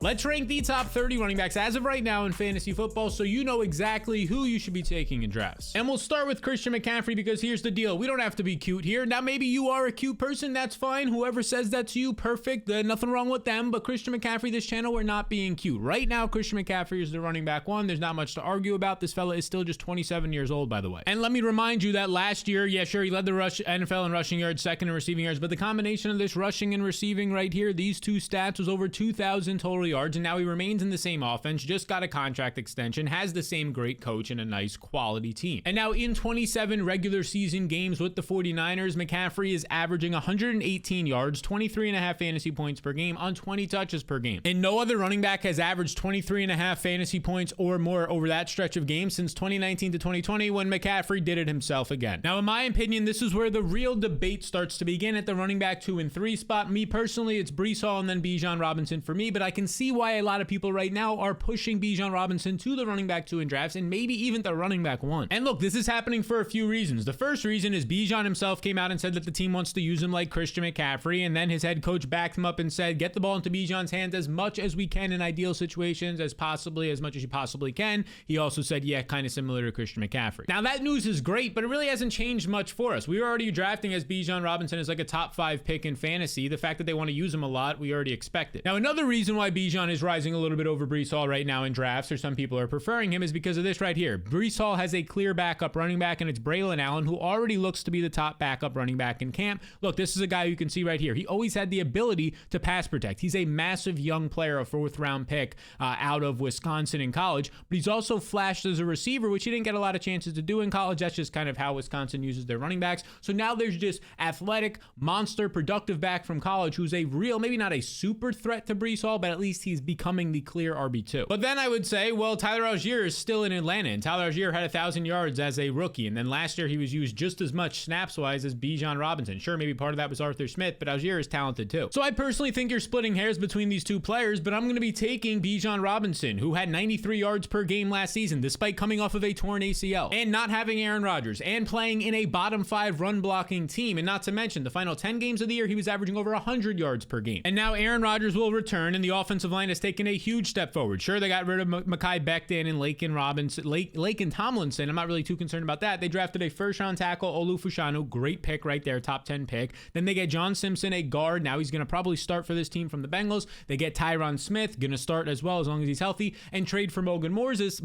Let's rank the top 30 running backs as of right now in fantasy football so you know exactly who you should be taking in drafts. And we'll start with Christian McCaffrey because here's the deal. We don't have to be cute here. Now, maybe you are a cute person. That's fine. Whoever says that's you, perfect. Nothing wrong with them. But Christian McCaffrey, this channel, we're not being cute. Right now, Christian McCaffrey is the running back one. There's not much to argue about. This fella is still just 27 years old, by the way. And let me remind you that last year, yeah, sure, he led the NFL in rushing yards, second in receiving yards. But the combination of this rushing and receiving right here, these two stats, was over 2,000 total yards. And now he remains in the same offense, just got a contract extension, has the same great coach and a nice quality team. And now in 27 regular season games with the 49ers, McCaffrey is averaging 118 yards, 23.5 fantasy points per game on 20 touches per game. And no other running back has averaged 23.5 fantasy points or more over that stretch of games since 2019 to 2020 when McCaffrey did it himself again. Now, in my opinion, this is where the real debate starts to begin at the running back 2 and 3 spot. Me personally, it's Breece Hall and then Bijan Robinson for me, but I can see why a lot of people right now are pushing Bijan Robinson to the running back 2 in drafts and maybe even the running back 1. And look, this is happening for a few reasons. The first reason is Bijan himself came out and said that the team wants to use him like Christian McCaffrey, and then his head coach backed him up and said, get the ball into Bijan's hands as much as we can in ideal situations, as much as you possibly can. He also said, yeah, kind of similar to Christian McCaffrey. Now that news is great, but it really hasn't changed much for us. We were already drafting as Bijan Robinson as like a top 5 pick in fantasy. The fact that they want to use him a lot, we already expected. Now, another reason why Bijan is rising a little bit over Breece Hall right now in drafts, or some people are preferring him, is because of this right here. Breece Hall has a clear backup running back, and it's Braylon Allen, who already looks to be the top backup running back in camp. Look, this is a guy you can see right here. He always had the ability to pass protect. He's a massive young player, a 4th round pick out of Wisconsin in college, but he's also flashed as a receiver, which he didn't get a lot of chances to do in college. That's just kind of how Wisconsin uses their running backs. So now there's just athletic, monster, productive back from college who's a real, maybe not a super threat to Breece Hall, but at least he's becoming the clear RB2. But then I would say, well, Tyler Algier is still in Atlanta, and Tyler Algier had 1,000 yards as a rookie, and then last year he was used just as much snaps-wise as Bijan Robinson. Sure, maybe part of that was Arthur Smith, but Algier is talented too. So I personally think you're splitting hairs between these two players, but I'm going to be taking Bijan Robinson, who had 93 yards per game last season, despite coming off of a torn ACL, and not having Aaron Rodgers, and playing in a bottom 5 run-blocking team, and not to mention, the final 10 games of the year, he was averaging over 100 yards per game. And now Aaron Rodgers will return, and the offensive line has taken a huge step forward. Sure, they got rid of Mekhi Becton and Laken Tomlinson. I'm not really too concerned about that. They drafted a first-round tackle, Olu Fushanu, great pick right there, top 10 pick. Then they get John Simpson, a guard. Now he's going to probably start for this team from the Bengals. They get Tyron Smith, going to start as well as long as he's healthy, and trade for Morgan Moses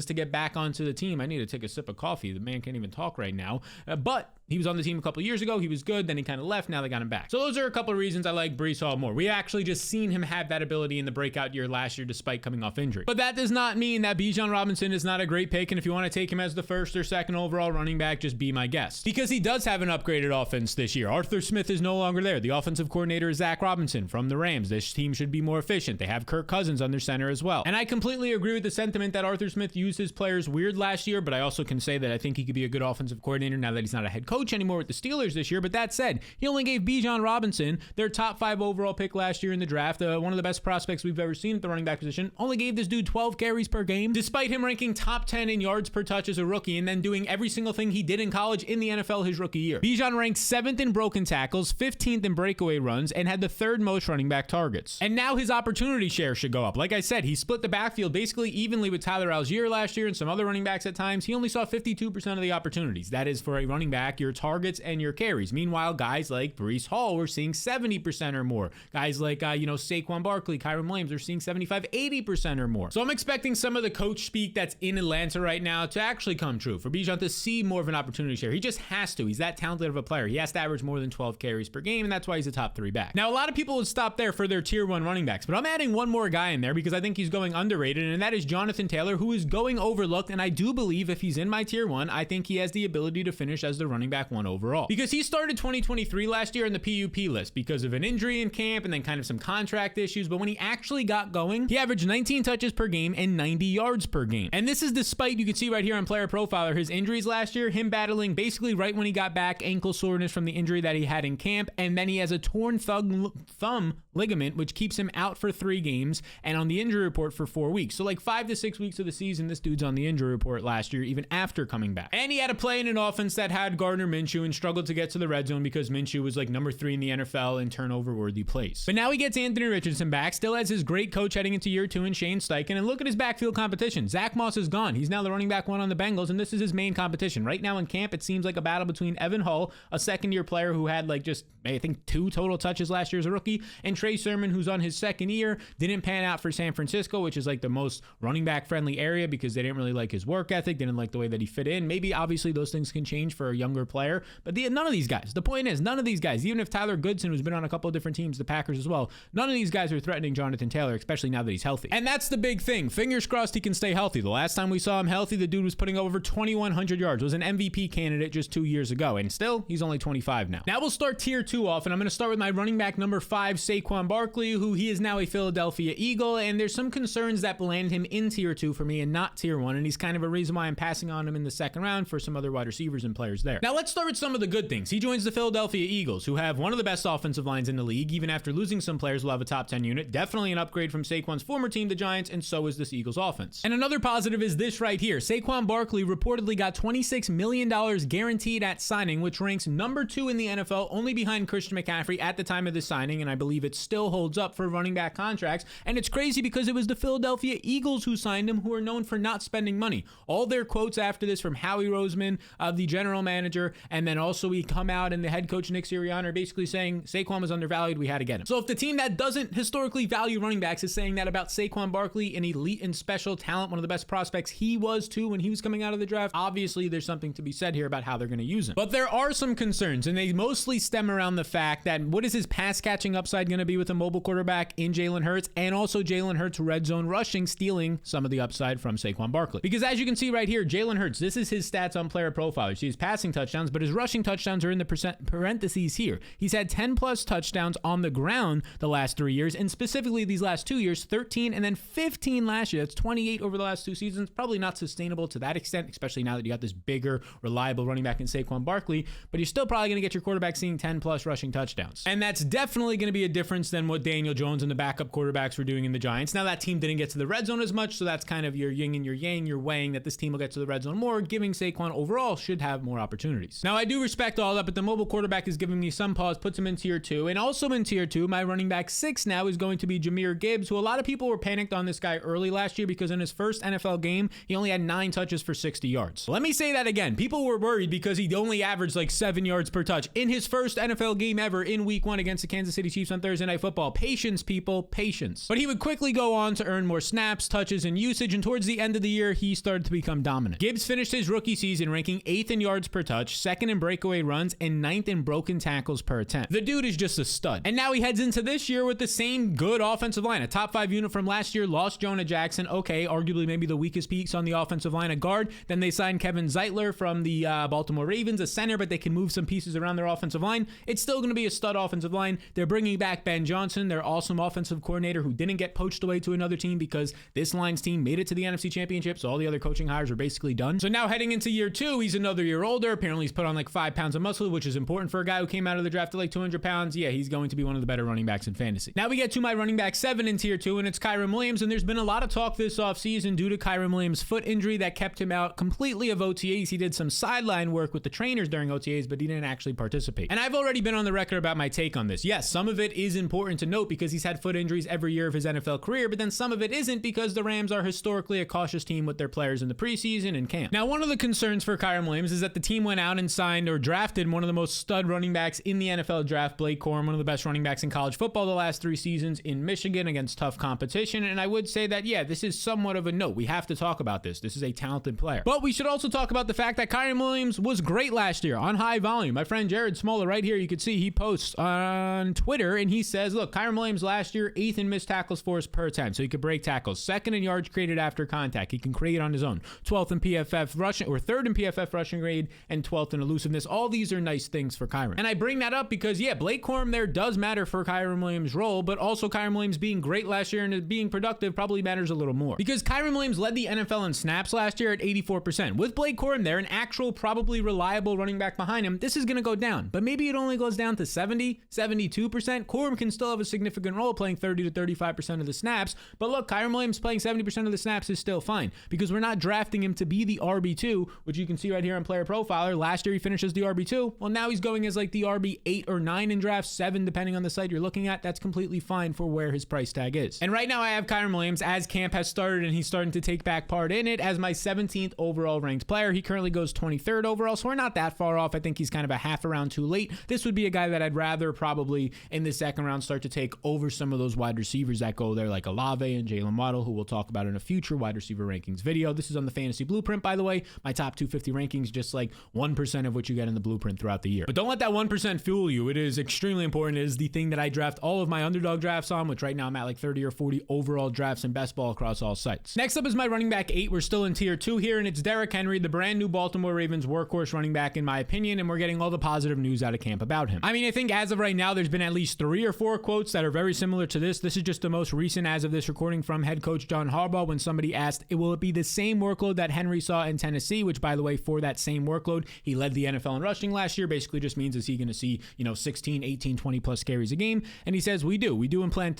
to get back onto the team. I need to take a sip of coffee. The man can't even talk right now. But he was on the team a couple years ago. He was good. Then he kind of left. Now they got him back. So those are a couple of reasons I like Breece Hall more. We actually just seen him have that ability in the breakout year last year despite coming off injury. But that does not mean that Bijan Robinson is not a great pick. And if you want to take him as the 1st or 2nd overall running back, just be my guest. Because he does have an upgraded offense this year. Arthur Smith is no longer there. The offensive coordinator is Zach Robinson from the Rams. This team should be more efficient. They have Kirk Cousins on their center as well. And I completely agree with the sentiment that Arthur Smith used his players weird last year, but I also can say that I think he could be a good offensive coordinator now that he's not a head coach anymore with the Steelers this year. But that said, he only gave Bijan Robinson, their top 5 overall pick last year in the draft, one of the best prospects we've ever seen at the running back position, only gave this dude 12 carries per game, despite him ranking top 10 in yards per touch as a rookie and then doing every single thing he did in college in the NFL his rookie year. Bijan ranked 7th in broken tackles, 15th in breakaway runs, and had the 3rd most running back targets. And now his opportunity share should go up. Like I said, he split the backfield basically evenly with Tyler Algier last year and some other running backs at times. He only saw 52% of the opportunities. That is for a running back, your targets and your carries. Meanwhile, guys like Breece Hall were seeing 70% or more. Guys like, Saquon Barkley, Kyron Williams are seeing 75, 80% or more. So I'm expecting some of the coach speak that's in Atlanta right now to actually come true. For Bijan to see more of an opportunity share. He just has to. He's that talented of a player. He has to average more than 12 carries per game, and that's why he's a top 3 back. Now, a lot of people would stop there for their tier 1 running backs, but I'm adding one more guy in there because I think he's going underrated, and that is Jonathan Taylor, who is going overlooked, and I do believe if he's in my tier 1, I think he has the ability to finish as the running back 1 overall. Because he started 2023 last year in the PUP list because of an injury in camp and then kind of some contract issues, but when he actually got going, he averaged 19 touches per game and 90 yards per game. And this is despite, you can see right here on Player Profiler, his injuries last year, him battling basically right when he got back, ankle soreness from the injury that he had in camp, and then he has a torn thumb ligament, which keeps him out for 3 games and on the injury report for 4 weeks. So like 5 to 6 weeks of the season, this dude's on the injury report last year, even after coming back. And he had to play in an offense that had Gardner Minshew and struggled to get to the red zone because Minshew was like number 3 in the NFL in turnover-worthy plays. But now he gets Anthony Richardson, Stevenson back, still has his great coach heading into year 2 in Shane Steichen, and look at his backfield competition. Zach Moss is gone. He's now the running back 1 on the Bengals, and this is his main competition. Right now in camp, it seems like a battle between Evan Hull, a second-year player who had just, I think, 2 total touches last year as a rookie, and Trey Sermon, who's on his second year, didn't pan out for San Francisco, which is like the most running back friendly area because they didn't really like his work ethic, didn't like the way that he fit in. Maybe obviously those things can change for a younger player, but none of these guys, the point is, none of these guys, even if Tyler Goodson, who's been on a couple of different teams, the Packers as well, none of these guys are threatening Jonathan Taylor, especially now that he's healthy. And that's the big thing. Fingers crossed he can stay healthy. The last time we saw him healthy, the dude was putting over 2,100 yards, was an MVP candidate just 2 years ago, and still, he's only 25 now. Now we'll start tier 2 off, and I'm going to start with my running back number 5, Saquon Barkley, who he is now a Philadelphia Eagle, and there's some concerns that land him in tier 2 for me and not tier 1, and he's kind of a reason why I'm passing on him in the second round for some other wide receivers and players there. Now let's start with some of the good things. He joins the Philadelphia Eagles, who have one of the best offensive lines in the league. Even after losing some players, will have a top 10 unit. Definitely an upgrade from Saquon's former team, the Giants, and so is this Eagles offense. And another positive is this right here. Saquon Barkley reportedly got $26 million guaranteed at signing, which ranks number 2 in the NFL, only behind Christian McCaffrey at the time of the signing, and I believe it still holds up for running back contracts. And it's crazy because it was the Philadelphia Eagles who signed him, who are known for not spending money. All their quotes after this from Howie Roseman, the general manager, and then also we come out and the head coach Nick Sirianni are basically saying Saquon was undervalued, we had to get him. So if the team that doesn't historically value running backs is saying that about Saquon Barkley, an elite and special talent, one of the best prospects he was too when he was coming out of the draft, obviously there's something to be said here about how they're going to use him. But there are some concerns, and they mostly stem around the fact that what is his pass catching upside going to be with a mobile quarterback in Jalen Hurts, and also Jalen Hurts red zone rushing, stealing some of the upside from Saquon Barkley. Because as you can see right here, Jalen Hurts, this is his stats on Player Profiler. You see his passing touchdowns, but his rushing touchdowns are in the parentheses here. He's had 10 plus touchdowns on the ground the last 3 years, and specifically these last 2 years, 13 and then 15 last year. That's 28 over the last 2 seasons. Probably not sustainable to that extent, especially now that you got this bigger, reliable running back in Saquon Barkley, but you're still probably going to get your quarterback seeing 10 plus rushing touchdowns. And that's definitely going to be a difference than what Daniel Jones and the backup quarterbacks were doing in the Giants. Now that team didn't get to the red zone as much, so that's kind of your yin and your yang. You're weighing that this team will get to the red zone more, giving Saquon overall should have more opportunities. Now I do respect all that, but the mobile quarterback is giving me some pause, puts him in tier 2. And also in tier 2, my running back 6 now is going to be Jahmyr Gibbs, who a lot of people were panicked on this guy early last year because in his first NFL game, he only had 9 touches for 60 yards. Let me say that again. People were worried because he only averaged 7 yards per touch in his first NFL game ever in week 1 against the Kansas City Chiefs on Thursday Night Football. Patience, people, patience. But he would quickly go on to earn more snaps, touches, and usage, and towards the end of the year, he started to become dominant. Gibbs finished his rookie season ranking 8th in yards per touch, 2nd in breakaway runs, and 9th in broken tackles per attempt. The dude is just a stud. And now he heads into this year with the same good offensive line. A top 5 unit from last year, lost Jonah Jackson. Okay, arguably maybe the weakest piece on the offensive line, a guard. Then they signed Kevin Zeitler from the Baltimore Ravens, a center, but they can move some pieces around their offensive line. It's still going to be a stud offensive line. They're bringing back Ben Johnson, their awesome offensive coordinator who didn't get poached away to another team because this line's team made it to the NFC Championship, so all the other coaching hires are basically done. So now heading into year 2, he's another year older. Apparently he's put on 5 pounds of muscle, which is important for a guy who came out of the draft at 200 pounds. Yeah, he's going to be one of the better running backs in fantasy. Now we get to my running back 7 in tier 2, and it's Kyren Williams, and there's been a lot of talk this offseason due to Kyren Williams' foot injury that kept him out completely of OTAs. He did some sideline work with the trainers during OTAs, but he didn't actually participate. And I've already been on the record about my take on this. Yes, some of it is important to note because he's had foot injuries every year of his NFL career, but then some of it isn't because the Rams are historically a cautious team with their players in the preseason and camp. Now, one of the concerns for Kyren Williams is that the team went out and signed or drafted one of the most stud running backs in the NFL draft, Blake Corum, one of the best running backs in college football the last 3 seasons in Michigan against tough competition. And I would say that, yeah, this is somewhat of a note. We have to talk about this. This is a talented player. But we should also talk about the fact that Kyren Williams was great last year on high volume. My friend Jared Smoller right here, you can see he posts on Twitter and he says, look, Kyren Williams last year, 8th in missed tackles forced per attempt. So he could break tackles, 2nd in yards created after contact. He can create on his own. 12th in PFF rushing, or 3rd in PFF rushing grade, and 12th in elusiveness. All these are nice things for Kyren. And I bring that up because, yeah, Blake Corum there does matter for Kyren Williams' role, but also Kyren Williams being great last year and being productive probably matters a little more. Because Kyren Williams led the NFL in snaps last year at 84%. With Blake Corum there, an actual, probably reliable running back behind him, this is going to go down. But maybe it only goes down to 70, 72%. Corum can still have a significant role playing 30 to 35% of the snaps. But look, Kyren Williams playing 70% of the snaps is still fine because we're not drafting him to be the RB2, which you can see right here on Player Profiler. Last year he finished as the RB2. Well, now he's going as the RB8 or 9 in draft, 7 depending on the site you're looking at. That's completely fine for where his price tag is. And right now I have Kyren Williams, as camp has started and he's starting to take back part in it, as my 17th overall ranked player. He currently goes 23rd overall, so we're not that far off. I think he's kind of a half a round too late. This would be a guy that I'd rather probably in the second round start to take over some of those wide receivers that go there, like Olave and Jalen Waddle, who we'll talk about in a future wide receiver rankings video. This is on the Fantasy Blueprint, by the way. My top 250 rankings, just like 1% of what you get in the blueprint throughout the year. But don't let that 1% fool you. It is extremely important. It is the thing that I draft all of my underdog drafts on, which right now I'm at like 30 or 40 overall drafts in best ball across all sites. Next up is my running back 8. We're still in tier 2 here, and it's Derrick Henry, the brand new Baltimore Ravens workhorse running back, in my opinion, and we're getting all the positive news out of camp about him. I mean, I think as of right now, there's been at least 3 or 4 quotes that are very similar to this. This is just the most recent as of this recording from head coach John Harbaugh, when somebody asked, will it be the same workload that Henry saw in Tennessee, which, by the way, for that same workload, he led the NFL in rushing last year. Basically just means, is he going to see, 16, 18, 20 plus carries a game? And he says, we do intend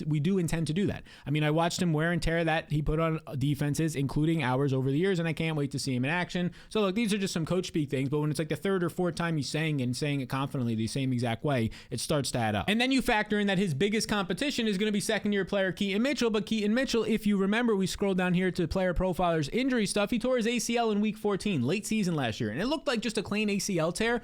to do that. I mean, I watched him wear and tear that he put on defenses, including ours, over the years, and I can't wait to see him in action. So look, these are just some coach speak things, but when it's like the 3rd or 4th time he's saying it confidently the same exact way, it starts to add up. And then you factor in that his biggest competition is going to be second-year player Keaton Mitchell, but Keaton Mitchell, if you remember, we scrolled down here to player profiler's injury stuff. He tore his ACL in week 14, late season last year, and it looked like just a clean ACL tear,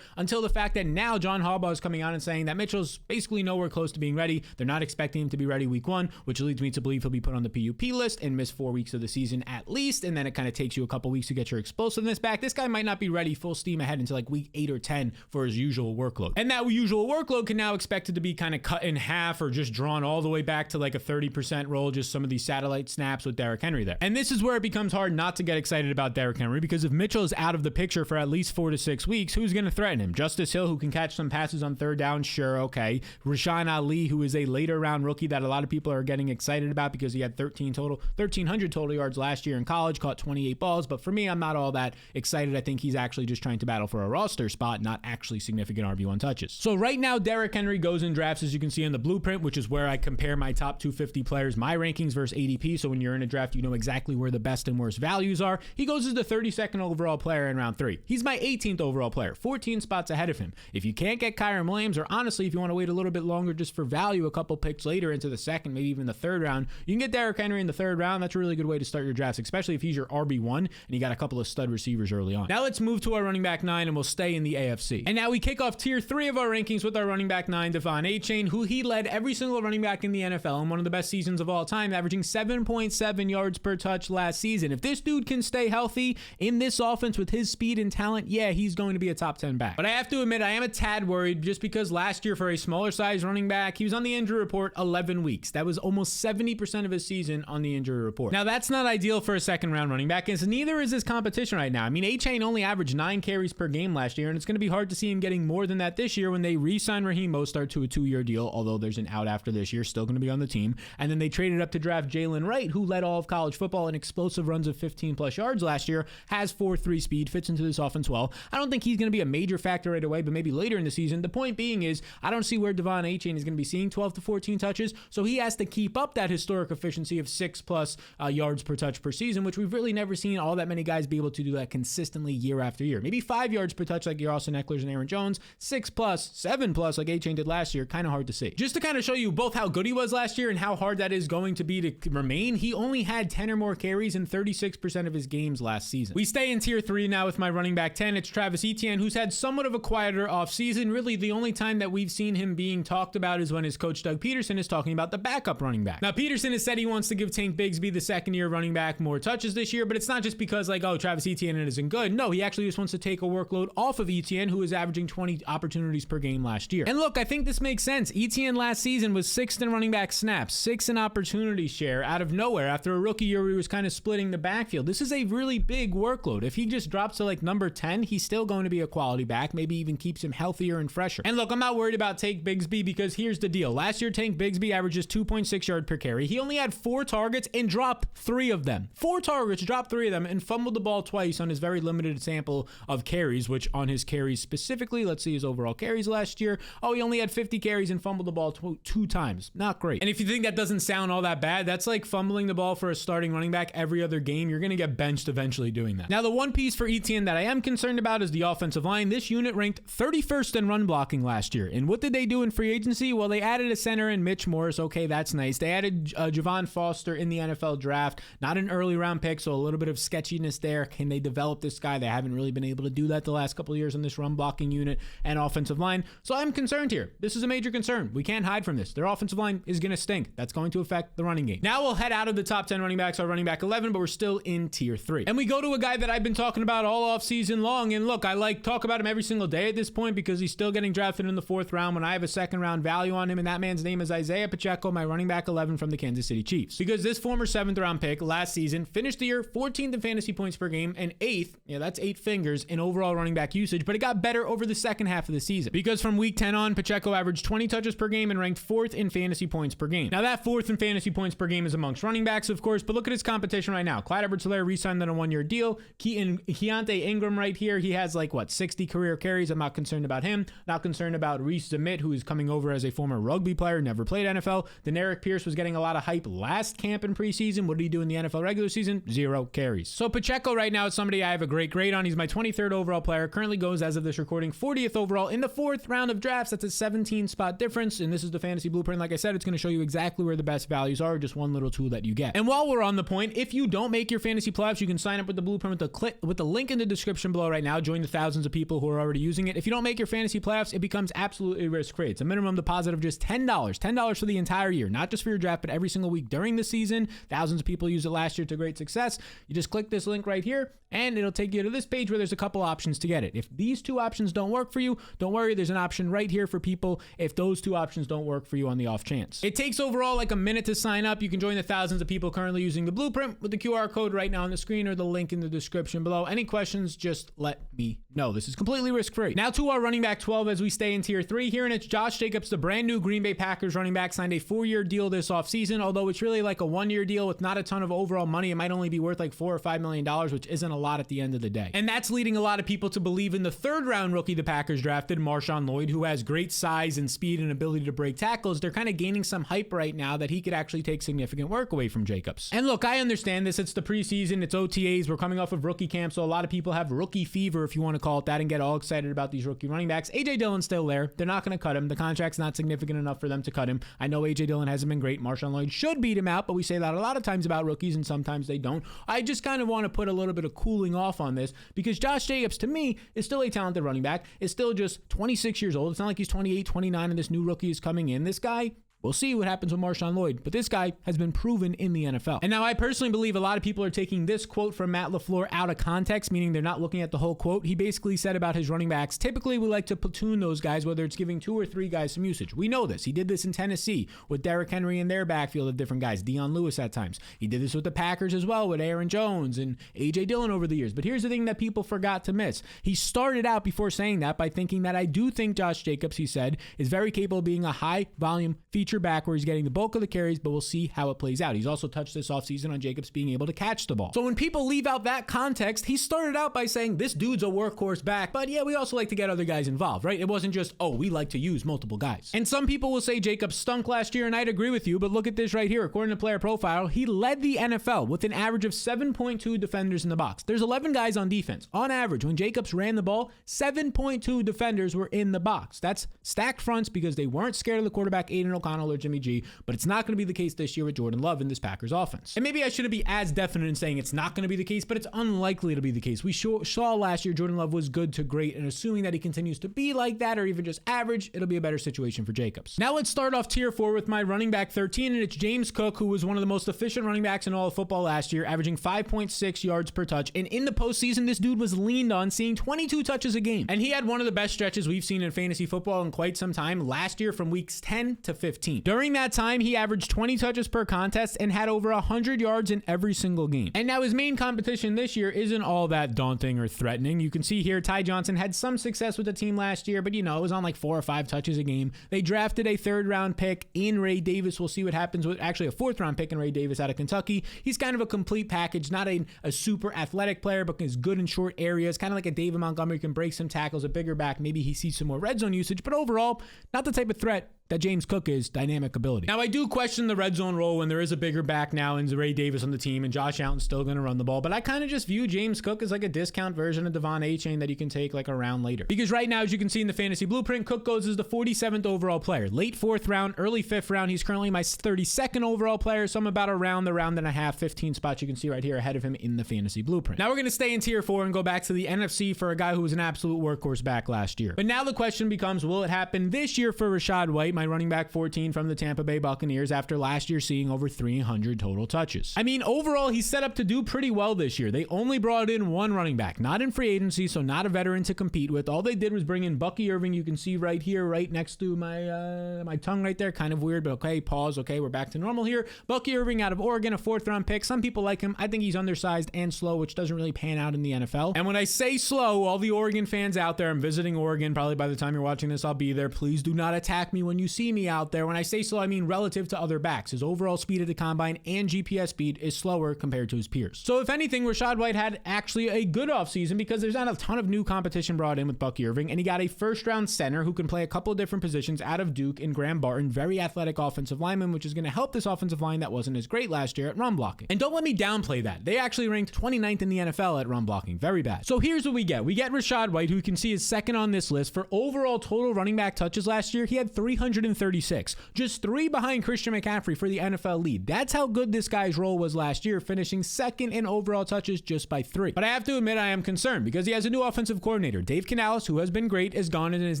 until the fact that now John Harbaugh is coming out and saying that Mitchell's basically nowhere close to being ready. They're not expecting him to be ready week 1, which leads me to believe he'll be put on the PUP list and miss 4 weeks of the season at least, and then it kind of takes you a couple weeks to get your explosiveness back. This guy might not be ready full steam ahead until like week 8 or 10 for his usual workload. And that usual workload can now expected to be kind of cut in half or just drawn all the way back to like a 30% roll, just some of these satellite snaps with Derrick Henry there. And this is where it becomes hard not to get excited about Derrick Henry, because if Mitchell is out of the picture for at least 4 to 6 weeks, who's going to threaten him? Justice Hill, who can catch some passes on third down, sure, okay. Rashawn Ali, who is a later round rookie that a lot of people are getting excited about because he had 1,300 total yards last year in college, caught 28 balls, but for me, I'm not all that excited. I think he's actually just trying to battle for a roster spot, not actually significant RB1 touches. So right now, Derrick Henry goes in drafts, as you can see in the blueprint, which is where I compare my top 250 players, my rankings versus ADP. So when you're in a draft, you know exactly where the best and worst values are. He goes as the 32nd overall player in round 3. He's my 18th overall player, 14 spots ahead of him. If you can't get Kyren Williams, or honestly, if you want to wait a little bit longer just for value, a couple picks later into the second, maybe even the 3rd round, you can get Derrick Henry in the 3rd round. That's a really good way to start your drafts, especially if he's your RB1 and you got a couple of stud receivers early on. Now let's move to our running back 9, and we'll stay in the AFC. And now we kick off tier 3 of our rankings with our running back 9, Devon Achane, who he led every single running back in the NFL in one of the best seasons of all time, averaging 7.7 yards per touch last season. If this dude can stay healthy in this offense with his speed and talent, yeah, he's going to be a top 10 back. But I have to admit, I am a tad worried, just because last year for a smaller size running back, he was on the injury report 11 weeks. That was almost 70% of his season on the injury report. Now that's not ideal for a second round running back, and neither is his competition right now. I mean, Achane only averaged 9 carries per game last year, and it's going to be hard to see him getting more than that this year when they re-sign Raheem Mostert to a 2-year deal, although there's an out after this year, still going to be on the team. And then they traded up to draft Jalen Wright, who led all of college football in explosive runs of 15 plus yards last year, has 4.3 speed, fits into this offense well. I don't think he's going to be a major factor right away, but maybe later in the season. The point being is, I don't see where Devon Achane is going to be seeing 12 to 14 touches, so he has to keep up that historic efficiency of 6+ yards per touch per season, which we've really never seen all that many guys be able to do that consistently year after year. Maybe 5 yards per touch like your Austin Eckler's and Aaron Jones, 6+, 7+ like Achane did last year, kind of hard to see. Just to kind of show you both how good he was last year and how hard that is going to be to remain, he only had 10 or more carries in 36% of his games last season. We stay in tier 3 now with my running back 10. It's Travis Etienne, who's had somewhat of a quieter offseason. Really, the only time that we've seen him being talked about is when his coach Doug Peterson is talking about the backup running back. Now, Peterson has said he wants to give Tank Bigsby, the second-year running back, more touches this year, but it's not just because like, oh, Travis Etienne isn't good. No, he actually just wants to take a workload off of Etienne, who was averaging 20 opportunities per game last year. And look, I think this makes sense. Etienne last season was 6th in running back snaps, 6th in opportunity share out of nowhere after a rookie year where he was kind of splitting the backfield. This is a really big workload. If he just drops to like number 10, he's still going to be a quality back, maybe even keeps him healthier and fresher. And look, I'm not worried about Tank Bigsby because here's the deal. Last year, Tank Bigsby averages 2.6 yards per carry. He only had 4 targets and dropped 3 of them. 4 targets, dropped 3 of them, and fumbled the ball twice on his very limited sample of carries, which on his carries specifically, let's see his overall carries last year. Oh, he only had 50 carries and fumbled the ball 2 times. Not great. And if you think that doesn't sound all that bad, that's like fumbling the ball for a starting running back every other game. You're going to get benched eventually doing that. Now, the one piece for Etienne that I am concerned about is the offensive line. This unit ranked 31st in run blocking last year. And what did they do in free agency? well, they added a center in Mitch Morse. Okay, that's nice. They added Javon Foster in the NFL draft, not an early round pick, so a little bit of sketchiness there. Can they develop this guy? They haven't really been able to do that the last couple of years on this run blocking unit and offensive line. So I'm concerned here. This is a major concern. We can't hide from this. Their offensive line is going to stink. That's going to affect the running game. Now we'll head out of the top 10 running backs, our running back 11, but we're still in tier 3. And we go to a guy that I've been talking about all off season long. And look, I talk about him every single day at this point because he's still getting drafted in the 4th round when I have a 2nd round value on him. And that man's name is Isaiah Pacheco, my running back 11 from the Kansas City Chiefs. Because this former 7th round pick last season finished the year 14th in fantasy points per game and 8th, yeah, that's 8 fingers in overall running back usage, but it got better over the second half of the season. Because from week 10 on, Pacheco averaged 20 touches per game and ranked 4th in fantasy points per game. Now that 4th in fantasy points per game is amongst running backs, of course, but look at his competition right now. Clyde Edwards-Helaire re-signed on a 1-year deal. Keontae Ingram right here, he has 60 career carries. I'm not concerned about him. Not concerned about Reese Smith, who is coming over as a former rugby player, never played NFL. Derrick Pierce was getting a lot of hype last camp and preseason. What did he do in the NFL regular season? 0 carries. So Pacheco right now is somebody I have a great grade on. He's my 23rd overall player. Currently goes, as of this recording, 40th overall in the 4th round of drafts. That's a 17 spot difference. And this is the fantasy blueprint. Like I said, it's going to show you exactly where the best values are, just one little tool that you get. And while we're on the point, if you don't make your fantasy playoffs, you can sign up with the blueprint with the link in the description below right now. Join the thousands of people who are already using it. If you don't make your fantasy playoffs, it becomes absolutely risk-free. It's a minimum deposit of just $10 for the entire year, not just for your draft, but every single week during the season. Thousands of people used it last year to great success. You just click this link right here, and it'll take you to this page where there's a couple options to get it. If these 2 options don't work for you, don't worry. There's an option right here for people if those 2 options don't work for you on the off chance. It takes overall a minute to sign up. You can join the thousands of people currently using the blueprint with the QR code right now on the screen or the link in the description below. Any questions, just let me know. This is completely risk-free. Now to our running back 12 as we stay in tier 3 here, and it's Josh Jacobs, the brand new Green Bay Packers running back, signed a 4-year deal this offseason, although it's really a 1-year deal with not a ton of overall money. It might only be worth $4 or $5 million, which isn't a lot at the end of the day. And that's leading a lot of people to believe in the 3rd round rookie the Packers drafted, Marshawn Lloyd, who has great size and speed and ability to break tackles. They're kind of gaining some hype right now that he could actually take significant work away from Jacobs. And look, I understand this. It's the preseason. It's OTAs. We're coming off of rookie camp, so a lot of people have rookie fever, if you want to call it that, and get all excited about these rookie running backs. A.J. Dillon's still there. They're not going to cut him. The contract's not significant enough for them to cut him. I know A.J. Dillon hasn't been great. Marshawn Lloyd should beat him out, but we say that a lot of times about rookies, and sometimes they don't. I just kind of want to put a little bit of cooling off on this because Josh Jacobs, to me, is still a talented running back. Is still just 26 years old. It's not like he's 28, 29, and this new rookie is coming in. This guy, we'll see what happens with Marshawn Lloyd, but this guy has been proven in the NFL. And now I personally believe a lot of people are taking this quote from Matt LaFleur out of context, meaning they're not looking at the whole quote. He basically said about his running backs, typically we like to platoon those guys, whether it's giving 2 or 3 guys some usage. We know this. He did this in Tennessee with Derrick Henry in their backfield of different guys, Dion Lewis at times. He did this with the Packers as well with Aaron Jones and A.J. Dillon over the years. But here's the thing that people forgot to miss. He started out before saying that by thinking that I do think Josh Jacobs, he said, is very capable of being a high volume feature back where he's getting the bulk of the carries, but we'll see how it plays out. He's also touched this offseason on Jacobs being able to catch the ball. So when people leave out that context, he started out by saying this dude's a workhorse back, but yeah, we also like to get other guys involved, right? It wasn't just, oh, we like to use multiple guys. And some people will say Jacobs stunk last year, and I'd agree with you, but look at this right here. According to Player Profile, he led the NFL with an average of 7.2 defenders in the box. There's 11 guys on defense. On average, when Jacobs ran the ball, 7.2 defenders were in the box. That's stacked fronts because they weren't scared of the quarterback, Aiden O'Connell or Jimmy G, but it's not going to be the case this year with Jordan Love in this Packers offense. And maybe I shouldn't be as definite in saying it's not going to be the case, but it's unlikely to be the case. We saw last year Jordan Love was good to great, and assuming that he continues to be like that or even just average, it'll be a better situation for Jacobs. Now let's start off tier 4 with my running back 13, and it's James Cook, who was one of the most efficient running backs in all of football last year, averaging 5.6 yards per touch. And in the postseason, this dude was leaned on, seeing 22 touches a game. And he had one of the best stretches we've seen in fantasy football in quite some time last year from weeks 10 to 15. During that time, he averaged 20 touches per contest and had over 100 yards in every single game. And now his main competition this year isn't all that daunting or threatening. You can see here Ty Johnson had some success with the team last year, but it was on like 4 or 5 touches a game. They drafted a 3rd round pick in Ray Davis. We'll see what happens with actually a 4th round pick in Ray Davis out of Kentucky. He's kind of a complete package, not a super athletic player, but is good in short areas, kind of like a David Montgomery, can break some tackles, a bigger back. Maybe he sees some more red zone usage, but overall, not the type of threat that James Cook is dynamic ability. Now, I do question the red zone role when there is a bigger back now and Ray Davis on the team and Josh Allen's still going to run the ball, but I kind of just view James Cook as like a discount version of Devon Achane that you can take like a round later. Because right now, as you can see in the fantasy blueprint, Cook goes as the 47th overall player. Late 4th round, early 5th round. He's currently my 32nd overall player, so I'm about a round and a half, 15 spots you can see right here ahead of him in the fantasy blueprint. Now we're going to stay in tier 4 and go back to the NFC for a guy who was an absolute workhorse back last year. But now the question becomes, will it happen this year for Rachaad White, my running back 14 from the Tampa Bay Buccaneers, after last year seeing over 300 total touches? I mean, overall, he's set up to do pretty well this year. They only brought in one running back, not in free agency, so not a veteran to compete with. All they did was bring in Bucky Irving. You can see right here, right next to my tongue right there. Kind of weird, but okay, pause. Okay, we're back to normal here. Bucky Irving out of Oregon, a 4th round pick. Some people like him. I think he's undersized and slow, which doesn't really pan out in the NFL. And when I say slow, all the Oregon fans out there, I'm visiting Oregon. Probably by the time you're watching this, I'll be there. Please do not attack me when you see me out there. When I say slow, I mean relative to other backs. His overall speed at the combine and GPS speed is slower compared to his peers. So if anything, Rachaad White had actually a good offseason because there's not a ton of new competition brought in with Bucky Irving, and he got a 1st round center who can play a couple of different positions out of Duke and Graham Barton, very athletic offensive lineman, which is going to help this offensive line that wasn't as great last year at run blocking. And don't let me downplay that. They actually ranked 29th in the NFL at run blocking. Very bad. So here's what we get. We get Rachaad White, who you can see is 2nd on this list. For overall total running back touches last year, he had 336. Just 3 behind Christian McCaffrey for the NFL lead. That's how good this guy's role was last year, finishing 2nd in overall touches just by 3. But I have to admit I am concerned because he has a new offensive coordinator. Dave Canales, who has been great, is gone and is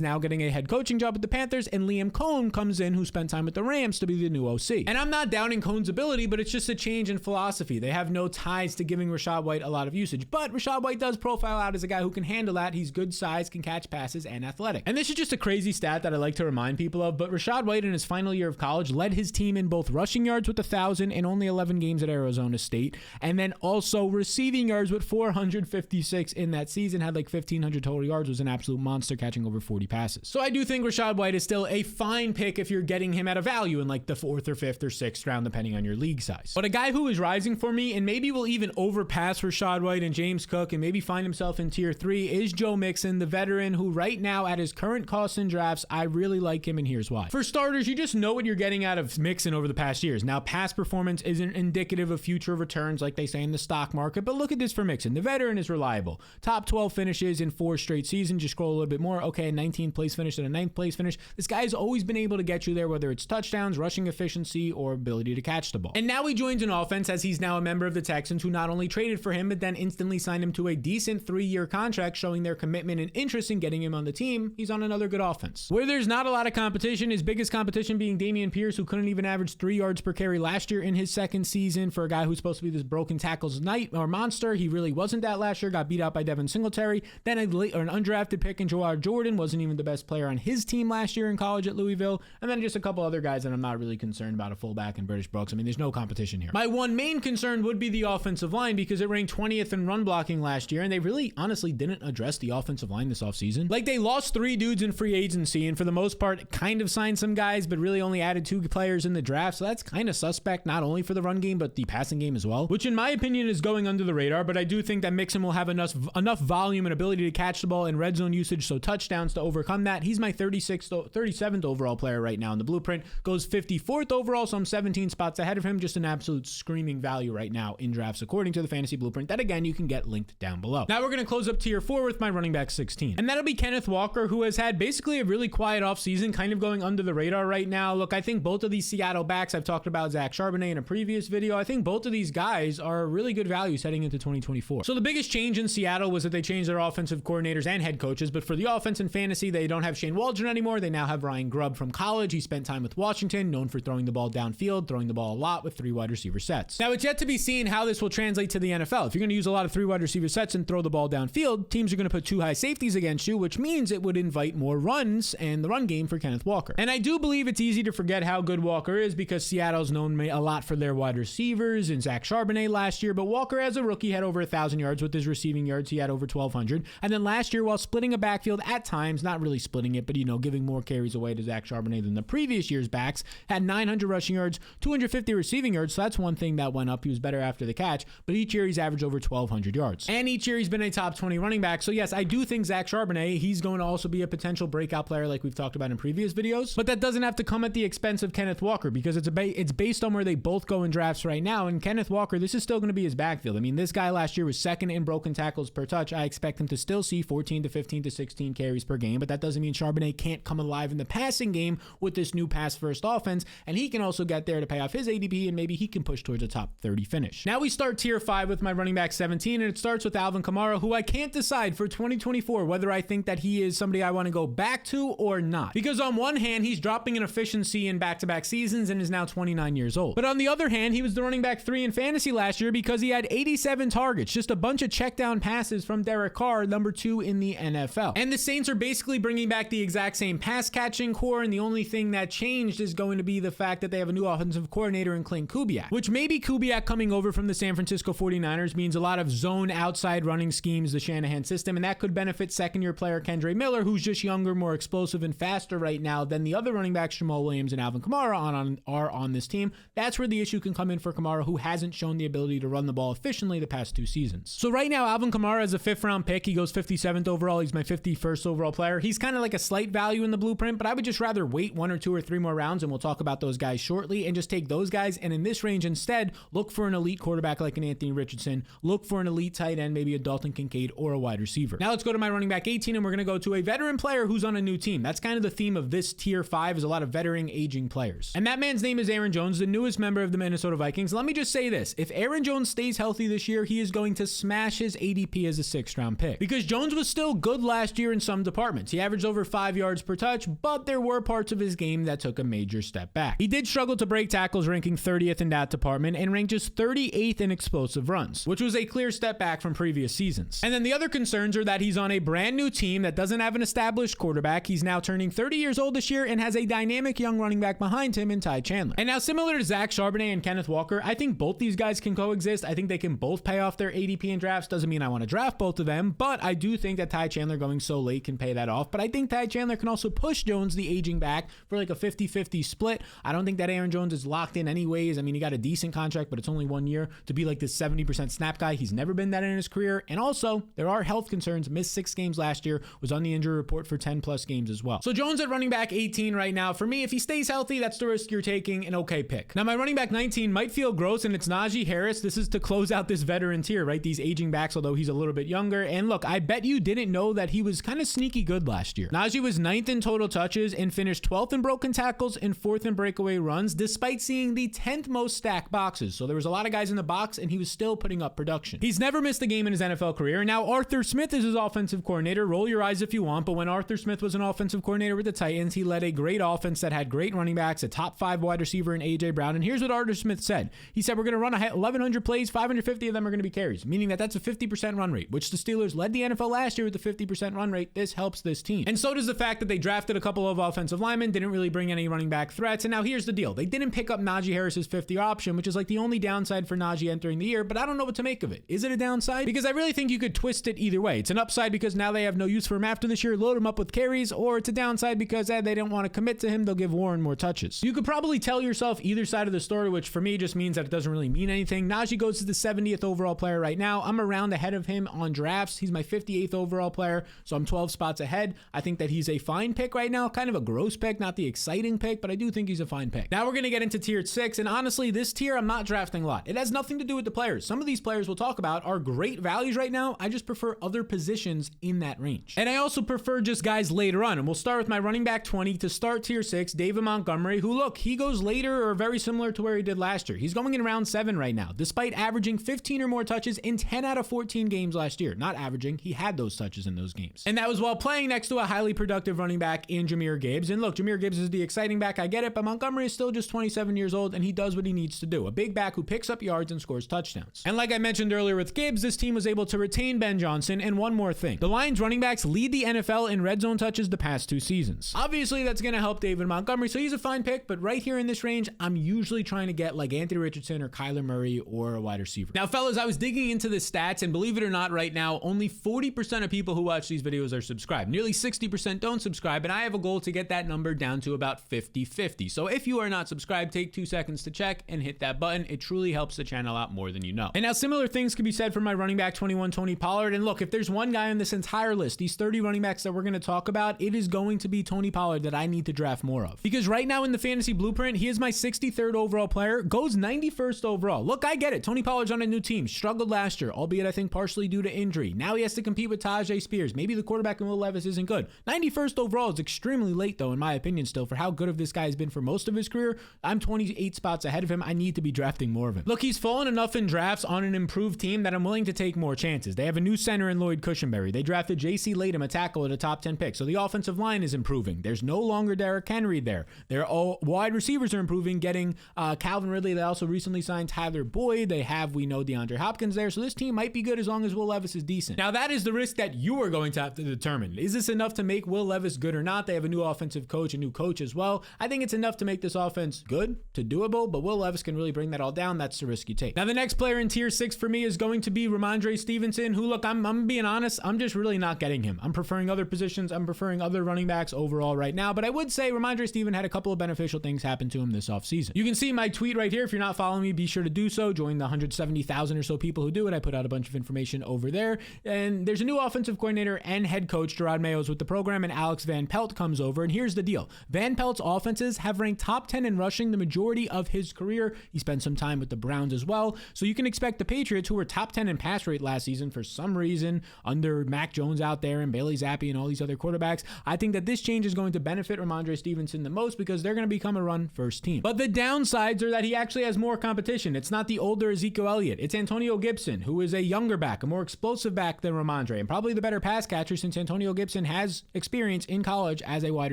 now getting a head coaching job with the Panthers, and Liam Cohen comes in, who spent time with the Rams, to be the new OC. And I'm not doubting Cohen's ability, but it's just a change in philosophy. They have no ties to giving Rachaad White a lot of usage, but Rachaad White does profile out as a guy who can handle that. He's good size, can catch passes, and athletic. And this is just a crazy stat that I like to remind people of, but Rachaad White in his final year of college led his team in both rushing yards with 1,000 in only 11 games at Arizona State, and then also receiving yards with 456 in that season, had like 1,500 total yards, was an absolute monster, catching over 40 passes. So I do think Rachaad White is still a fine pick if you're getting him at a value in like the 4th or 5th or 6th round, depending on your league size. But a guy who is rising for me and maybe will even overpass Rachaad White and James Cook and maybe find himself in tier 3 is Joe Mixon, the veteran who right now at his current cost in drafts, I really like him, and here's why. For starters, you just know what you're getting out of Mixon over the past years. Now, past performance isn't indicative of future returns like they say in the stock market, but look at this for Mixon. The veteran is reliable. Top 12 finishes in 4 straight seasons. Just scroll a little bit more. Okay, a 19th place finish and a 9th place finish. This guy has always been able to get you there, whether it's touchdowns, rushing efficiency, or ability to catch the ball. And now he joins an offense as he's now a member of the Texans, who not only traded for him, but then instantly signed him to a decent 3-year contract, showing their commitment and interest in getting him on the team. He's on another good offense. Where there's not a lot of competition, his biggest competition being Dameon Pierce, who couldn't even average 3 yards per carry last year in his 2nd season. For a guy who's supposed to be this broken tackles knight or monster, he really wasn't that last year. Got beat out by Devin Singletary. Then an undrafted pick in Jawar Jordan, wasn't even the best player on his team last year in college at Louisville. And then just a couple other guys that I'm not really concerned about, a fullback in British Brooks. I mean, there's no competition here. My one main concern would be the offensive line, because it ranked 20th in run blocking last year, and they really honestly didn't address the offensive line this offseason. Like, they lost 3 dudes in free agency, and for the most part kind of signed some guys, but really only added 2 players in the draft. So that's kind of suspect, not only for the run game, but the passing game as well, which in my opinion is going under the radar. But I do think that Mixon will have enough volume and ability to catch the ball in red zone usage, so touchdowns, to overcome that. He's my 37th overall player right now in the blueprint, goes 54th overall, so I'm 17 spots ahead of him. Just an absolute screaming value right now in drafts according to the fantasy blueprint, that again you can get linked down below. Now we're going to close up tier 4 with my running back 16, and that'll be Kenneth Walker, who has had basically a really quiet offseason, kind of going under the radar right now. Look, I think both of these Seattle backs, I've talked about Zach Charbonnet in a previous video, I think both of these guys are really good values heading into 2024. So the biggest change in Seattle was that they changed their offensive coordinators and head coaches, but for the offense and fantasy, they don't have Shane Waldron anymore. They now have Ryan Grubb from college. He spent time with Washington, known for throwing the ball downfield, throwing the ball a lot with 3 wide receiver sets. Now, it's yet to be seen how this will translate to the NFL. If you're going to use a lot of 3 wide receiver sets and throw the ball downfield, teams are going to put 2 high safeties against you, which means it would invite more runs and the run game for Kenneth Walker. And I do believe it's easy to forget how good Walker is, because Seattle's known a lot for their wide receivers and Zach Charbonnet last year, but Walker as a rookie had over 1,000 yards. With his receiving yards, he had over 1,200. And then last year, while splitting a backfield at times, not really splitting it, but giving more carries away to Zach Charbonnet than the previous year's backs, had 900 rushing yards, 250 receiving yards. So that's one thing that went up. He was better after the catch, but each year he's averaged over 1,200 yards. And each year he's been a top 20 running back. So yes, I do think Zach Charbonnet, he's going to also be a potential breakout player like we've talked about in previous videos. videos, but that doesn't have to come at the expense of Kenneth Walker, because it's based on where they both go in drafts right now. And Kenneth Walker, this is still going to be his backfield. I mean, this guy last year was second in broken tackles per touch. I expect him to still see 14 to 15 to 16 carries per game, but that doesn't mean Charbonnet can't come alive in the passing game with this new pass-first offense, and he can also get there to pay off his ADP, and maybe he can push towards a top 30 finish. Now we start tier 5 with my running back 17, and it starts with Alvin Kamara, who I can't decide for 2024 whether I think that he is somebody I want to go back to or not. Because on one hand, he's dropping in efficiency in back-to-back seasons and is now 29 years old. But on the other hand, he was the running back 3 in fantasy last year because he had 87 targets, just a bunch of check down passes from Derek Carr, number 2 in the NFL. And the Saints are basically bringing back the exact same pass catching core, and the only thing that changed is going to be the fact that they have a new offensive coordinator in Clint Kubiak, which maybe Kubiak coming over from the San Francisco 49ers means a lot of zone outside running schemes, the Shanahan system, and that could benefit second-year player Kendre Miller, who's just younger, more explosive, and faster right now than the other running backs, Jamal Williams and Alvin Kamara, are on this team. That's where the issue can come in for Kamara, who hasn't shown the ability to run the ball efficiently the past 2 seasons. So right now, Alvin Kamara is a 5th-round pick. He goes 57th overall. He's my 51st overall player. He's kind of like a slight value in the blueprint, but I would just rather wait 1 or 2 or 3 more rounds, and we'll talk about those guys shortly, and just take those guys, and in this range instead, look for an elite quarterback like an Anthony Richardson, look for an elite tight end, maybe a Dalton Kincaid or a wide receiver. Now let's go to my running back 18, and we're going to go to a veteran player who's on a new team. That's kind of the theme of this tier 5, is a lot of veteran aging players. And that man's name is Aaron Jones, the newest member of the Minnesota Vikings. Let me just say this. If Aaron Jones stays healthy this year, he is going to smash his ADP as a 6th-round pick, because Jones was still good last year in some departments. He averaged over 5 yards per touch, but there were parts of his game that took a major step back. He did struggle to break tackles, ranking 30th in that department, and ranked just 38th in explosive runs, which was a clear step back from previous seasons. And then the other concerns are that he's on a brand new team that doesn't have an established quarterback. He's now turning 30 years old this year and has a dynamic young running back behind him in Ty Chandler. And now, similar to Zach Charbonnet and Kenneth Walker, I think both these guys can coexist. I think they can both pay off their ADP in drafts. Doesn't mean I want to draft both of them, but I do think that Ty Chandler going so late can pay that off. But I think Ty Chandler can also push Jones, the aging back, for like a 50-50 split. I don't think that Aaron Jones is locked in anyways. I mean, he got a decent contract, but it's only 1 year to be like this 70% snap guy. He's never been that in his career. And also, there are health concerns. Missed 6 games last year, was on the injury report for 10 plus games as well. So Jones at running back 18 right now. For me, if he stays healthy, that's the risk you're taking. An okay pick. Now, my running back 19 might feel gross, and it's Najee Harris. This is to close out this veteran tier, right? These aging backs, although he's a little bit younger. And look, I bet you didn't know that he was kind of sneaky good last year. Najee was 9th in total touches and finished 12th in broken tackles and 4th in breakaway runs, despite seeing the 10th most stacked boxes. So there was a lot of guys in the box, and he was still putting up production. He's never missed a game in his NFL career. And now Arthur Smith is his offensive coordinator. Roll your eyes if you want, but when Arthur Smith was an offensive coordinator with the Titans, he led a great offense that had great running backs, a top 5 wide receiver in A.J. Brown. And here's what Arthur Smith said. He said, we're going to run 1,100 plays, 550 of them are going to be carries, meaning that that's a 50% run rate, which the Steelers led the NFL last year with the 50% run rate. This helps this team. And so does the fact that they drafted a couple of offensive linemen, didn't really bring any running back threats. And now here's the deal. They didn't pick up Najee Harris's 50 option, which is like the only downside for Najee entering the year, but I don't know what to make of it. Is it a downside? Because I really think you could twist it either way. It's an upside because now they have no use for him after this year, load him up with carries, or it's a downside because they didn't want to commit to him. They'll give Warren more touches. You could probably tell yourself either side of the story, which for me just means that it doesn't really mean anything. Najee goes to the 70th overall player right now. I'm around ahead of him on drafts. He's my 58th overall player, so I'm 12 spots ahead. I think that he's a fine pick right now, kind of a gross pick, not the exciting pick, but I do think he's a fine pick. Now we're going to get into tier 6, and honestly, this tier I'm not drafting a lot. It has nothing to do with the players. Some of these players we'll talk about are great values right now. I just prefer other positions in that range. And I also prefer just guys later on, and we'll start with my running back 20 to start tier 6, David Montgomery, who look, he goes later or very similar to where he did last year. He's going in round 7 right now, despite averaging 15 or more touches in 10 out of 14 games last year. Not averaging, he had those touches in those games. And that was while playing next to a highly productive running back in Jahmyr Gibbs. And look, Jahmyr Gibbs is the exciting back, I get it, but Montgomery is still just 27 years old, and he does what he needs to do. A big back who picks up yards and scores touchdowns. And like I mentioned earlier with Gibbs, this team was able to retain Ben Johnson. And one more thing, the Lions running backs lead the NFL in red zone touches the past 2 seasons. Obviously, that's going to help David Montgomery, so he's a fine pick, but right here in this range, I'm usually trying to get like Anthony Richardson or Kyler Murray or a wide receiver. Now, fellas, I was digging into the stats, and believe it or not, right now, only 40% of people who watch these videos are subscribed. Nearly 60% don't subscribe, and I have a goal to get that number down to about 50-50. So if you are not subscribed, take 2 seconds to check and hit that button. It truly helps the channel out more than you know. And now similar things can be said for my running back 21, Tony Pollard. And look, if there's one guy on this entire list, these 30 running backs that we're going to talk about, it is going to be Tony Pollard. that I need to draft more of. Because right now in the fantasy blueprint, he is my 63rd overall player, goes 91st overall. Look, I get it. Tony Pollard's on a new team, struggled last year, albeit I think partially due to injury. Now he has to compete with Tajay Spears. Maybe the quarterback in Will Levis isn't good. 91st overall is extremely late, though, in my opinion, still, for how good of this guy has been for most of his career. I'm 28 spots ahead of him. I need to be drafting more of him. Look, he's fallen enough in drafts on an improved team that I'm willing to take more chances. They have a new center in Lloyd Cushenberry. They drafted J.C. Latham, a tackle, at a top 10 pick. So the offensive line is improving. There's no longer Derrick Henry there. Their wide receivers are improving, getting Calvin Ridley. They also recently signed Tyler Boyd. They have, we know, DeAndre Hopkins there. So this team might be good as long as Will Levis is decent. Now, that is the risk that you are going to have to determine. Is this enough to make Will Levis good or not? They have a new offensive coach, a new coach as well. I think it's enough to make this offense good, to doable, but Will Levis can really bring that all down. That's the risk you take. Now, the next player in tier 6 for me is going to be Ramondre Stevenson, who, look, I'm being honest, I'm just really not getting him. I'm preferring other positions. I'm preferring other running backs overall right now, but I would say Ramondre Stevenson had a couple of beneficial things happen to him this offseason. You can see my tweet right here. If you're not following me, be sure to do so. Join the 170,000 or so people who do it. I put out a bunch of information over there. And there's a new offensive coordinator and head coach, Gerard Mayo's with the program, and Alex Van Pelt comes over. And here's the deal. Van Pelt's offenses have ranked top 10 in rushing the majority of his career. He spent some time with the Browns as well. So you can expect the Patriots, who were top 10 in pass rate last season for some reason, under Mac Jones out there and Bailey Zappi and all these other quarterbacks. I think that this change is going to benefit Ramondre Stevenson the most because they're going to become a run-first team. But the downsides are that he actually has more competition. It's not the older Ezekiel Elliott. It's Antonio Gibson, who is a younger back, a more explosive back than Ramondre, and probably the better pass catcher since Antonio Gibson has experience in college as a wide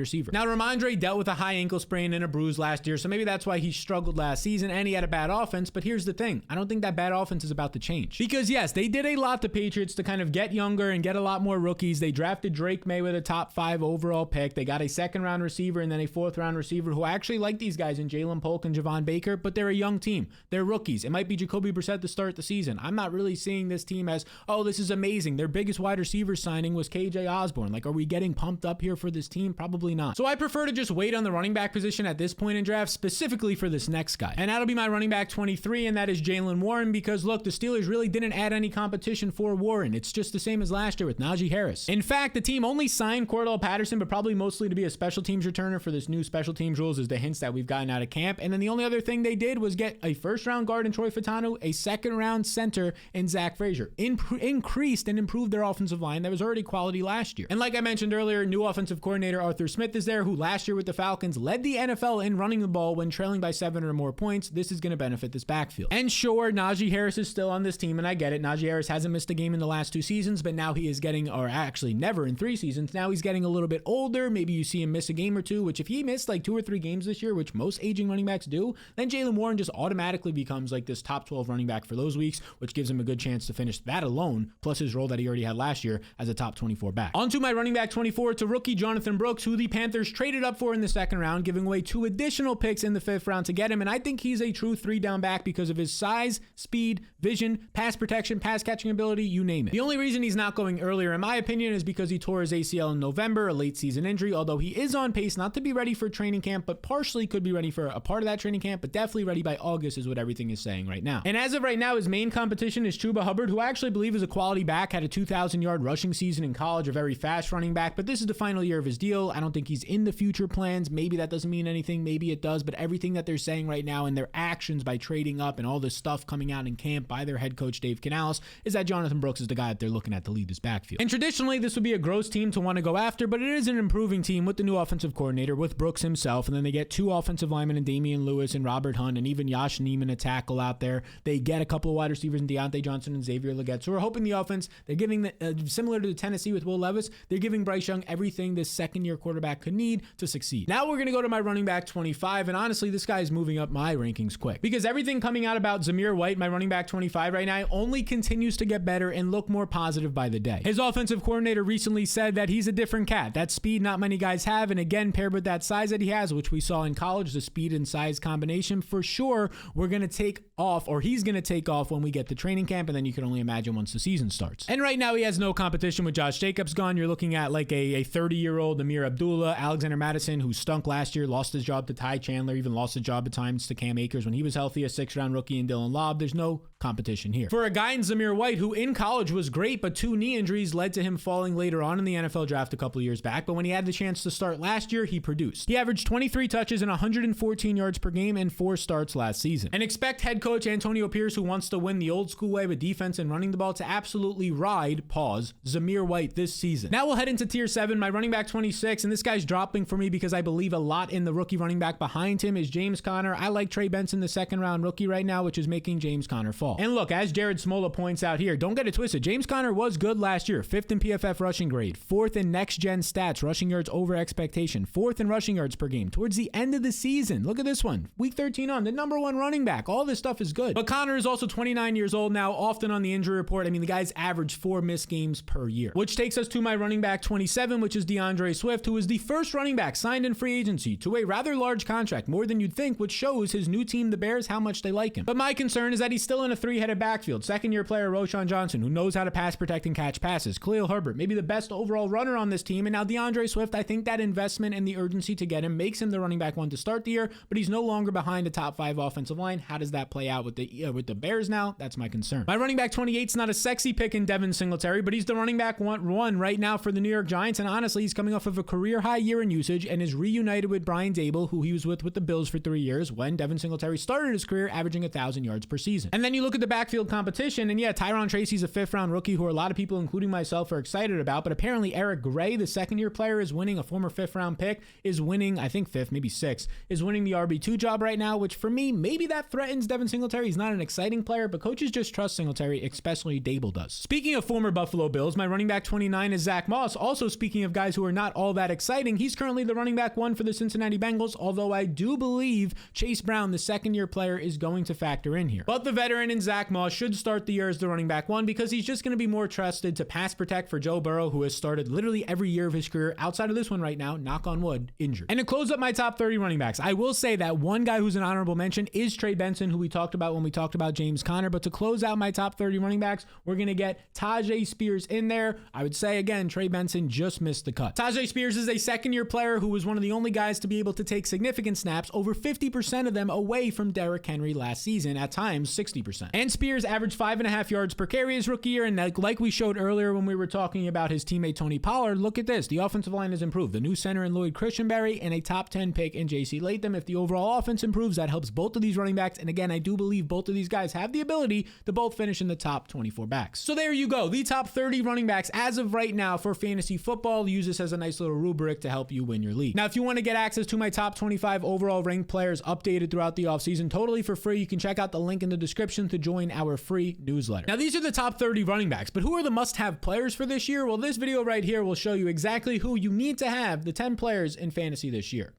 receiver. Now, Ramondre dealt with a high ankle sprain and a bruise last year, so maybe that's why he struggled last season and he had a bad offense. But here's the thing. I don't think that bad offense is about to change. Because yes, they did a lot, the Patriots, to kind of get younger and get a lot more rookies. They drafted Drake May with a top 5 overall pick. They got a 2nd-round receiver and then a 4th-round receiver who I actually like these guys in Jalen Polk and Javon Baker, but they're a young team. They're rookies. It might be Jacoby Brissett to start the season. I'm not really seeing this team as, oh, this is amazing. Their biggest wide receiver signing was KJ Osborne. Like, are we getting pumped up here for this team? Probably not. So I prefer to just wait on the running back position at this point in draft, specifically for this next guy. And that'll be my running back 23, and that is Jaylen Warren, because look, the Steelers really didn't add any competition for Warren. It's just the same as last year with Najee Harris. In fact, the team only signed Cordell Patterson, but probably mostly to be a special teams returner for this new special teams rules, is the hints that we've gotten out of camp. And then the only other thing they did was get a 1st-round guard in Troy Fatanu, a 2nd-round center in Zach Frazier. Increased and improved their offensive line that was already quality last year. And like I mentioned earlier, new offensive coordinator Arthur Smith is there, who last year with the Falcons led the NFL in running the ball when trailing by 7 or more points. This is going to benefit this backfield. And sure, Najee Harris is still on this team, and I get it. Najee Harris hasn't missed a game in the last 2 seasons, but now he is getting, or actually never in 3 seasons, now he's getting a little bit older. Maybe you see him miss a game or 2, which if he missed like 2 or 3 games this year, which most aging running backs do, then Jaylen Warren just automatically becomes like this top 12 running back for those weeks, which gives him a good chance to finish that alone, plus his role that he already had last year as a top 24 back. On to my running back 24, to rookie Jonathan Brooks, who the Panthers traded up for in the 2nd round, giving away 2 additional picks in the 5th round to get him. And I think he's a true 3-down back because of his size, speed, vision, pass protection, pass catching ability, you name it. The only reason he's not going earlier, in my opinion, is because he tore his ACL in November, a late season injury, although he is on pace not to be ready for training camp, but partially could be ready for a part of that training camp, but definitely ready by August is what everything is saying right now. And as of right now, his main competition is Chuba Hubbard, who I actually believe is a quality back, had a 2,000-yard rushing season in college, a very fast running back, but this is the final year of his deal. I don't think he's in the future plans. Maybe that doesn't mean anything. Maybe it does, but everything that they're saying right now and their actions by trading up and all this stuff coming out in camp by their head coach, Dave Canales, is that Jonathan Brooks is the guy that they're looking at to lead this backfield. And traditionally, this would be a gross team to want to go after, but it is an improving team with the new offensive coordinator, with Brooks himself, and then they get 2 offensive linemen in Damian Lewis and Robert Hunt, and even Josh Neiman, a tackle out there. They get a couple of wide receivers in Deontay Johnson and Xavier Legette. So we're hoping the offense, they're giving, similar to the Tennessee with Will Levis, they're giving Bryce Young everything this 2nd-year quarterback could need to succeed. Now we're going to go to my running back 25, and honestly, this guy is moving up my rankings quick, because everything coming out about Zamir White, my running back 25 right now, only continues to get better and look more positive by the day. His offensive coordinator recently said that he's a different cat. That speed not many guys have, and again, paired with that size that he has, which we saw in college, the speed and size combination, for sure, we're going to take off, or he's going to take off when we get to training camp, and then you can only imagine once the season starts. And right now, he has no competition with Josh Jacobs gone. You're looking at like a 30-year-old Amir Abdullah, Alexander Madison, who stunk last year, lost his job to Ty Chandler, even lost his job at times to Cam Akers when he was healthy, a 6th-round rookie in Dylan Lobb. There's no competition here. For a guy in Zamir White, who in college was great, but 2 knee injuries led to him falling later on in the NFL draft a couple years back, but when he had the chance to start last year, he produced. He averaged 23 touches and 114 yards per game and 4 starts last season. And expect head coach Antonio Pierce, who wants to win the old school way with defense and running the ball, to absolutely ride, Zamir White this season. Now we'll head into tier 7, my running back 26, and this guy's dropping for me because I believe a lot in the rookie running back behind him is James Conner. I like Trey Benson, the second round rookie right now, which is making James Conner fall. And look, as Jared Smola points out here, don't get it twisted. James Conner was good last year. 5th in PFF rushing grade, 4th in next gen stats, rushing yards over expectation, 4th in rushing yards per game. Towards the end of the season, look at this one. Week 13 on, the number 1 running back. All this stuff is good. But Conner is also 29 years old now, often on the injury report. I mean, the guy's averaged 4 missed games per year. Which takes us to my running back 27, which is DeAndre Swift, who is the first running back signed in free agency to a rather large contract, more than you'd think, which shows his new team, the Bears, how much they like him. But my concern is that he's still in a 3-headed backfield. Second-year player Roschon Johnson, who knows how to pass, protect, and catch passes. Khalil Herbert, maybe the best overall runner on this team. And now DeAndre Swift, I think that investment and the urgency to get him makes him the running back 1 to start the year, but he's no longer behind a top 5 offensive line. How does that play out with the Bears now? That's my concern. My running back 28 is not a sexy pick in Devin Singletary, but he's the running back 1 right now for the New York Giants, and honestly, he's coming off of a career-high year in usage and is reunited with Brian Dable, who he was with the Bills for 3 years when Devin Singletary started his career averaging 1,000 yards per season. And then you look at the backfield competition, and yeah, Tyron Tracy's a 5th-round rookie who a lot of people, including myself, are excited about, but apparently Eric Gray, the second-year player, is winning, a former 5th-round pick, is winning, I think 5th, maybe 6th, is winning the RB2 job right now, which for me, maybe that threatens Devin Singletary. He's not an exciting player, but coaches just trust Singletary, especially Dable does. Speaking of former Buffalo Bills, my running back 29 is Zach Moss. Also, speaking of guys who are not all that exciting, he's currently the running back 1 for the Cincinnati Bengals, although I do believe Chase Brown, the second-year player, is going to factor in here. But the veteran in Zach Moss should start the year as the running back 1 because he's just going to be more trusted to pass protect for Joe Burrow, who has started literally every year of his career, outside of this one right now, knock on wood, injured. And to close up my top 30 running backs, I will say that one guy who's an honorable mention is Trey Benson, who we talked about when we talked about James Conner. But to close out my top 30 running backs, we're going to get Tyjae Spears in there. I would say, again, Trey Benson just missed the cut. Tyjae Spears is a second-year player who was one of the only guys to be able to take significant snaps, over 50% of them away from Derrick Henry last season, at times 60%. And Spears averaged 5.5 yards per carry his rookie year, and like we showed earlier when we were talking about his teammate Tony Pollard, look at this. The offensive line has improved. The new center in Lloyd Christianberry and a top 10 pick in J.C. Latham. If the overall offense improves, that helps both of these running backs. And again, I do believe both of these guys have the ability to both finish in the top 24 backs. So there you go. The top 30 running backs as of right now for fantasy football. Use this as a nice little rubric to help you win your league. Now, if you want to get access to my top 25 overall ranked players updated throughout the offseason totally for free, you can check out the link in the description to join our free newsletter. Now, these are the top 30 running backs, but who are the must-have players for this year? Well, this video right here will show you exactly who you need to have, the 10 players in fantasy this year.